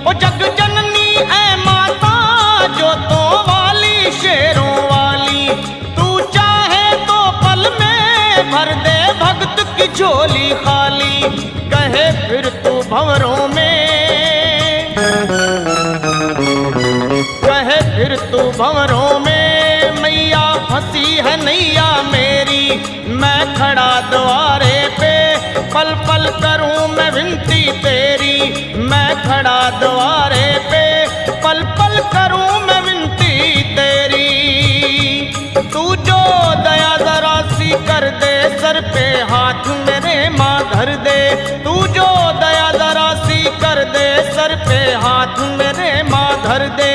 ओ जग जननी ऐ माता जोतों वाली शेरों वाली, तू चाहे तो पल में भर दे भक्त की झोली खाली। कहे फिर तू भंवरों में, कहे फिर तू भंवरों में, मैया फंसी है नैया मेरी, मैं खड़ा द्वारे पे, पल पल करूं मैं विनती तेरी। मैं खड़ा द्वारे पे, पल पल करूं मैं विनती तेरी। तू जो दया जरा सी कर दे, सर पे हाथ मेरे माँ धर दे। तू जो दया जरा सी कर दे, सर पे हाथ मेरे माँ धर दे।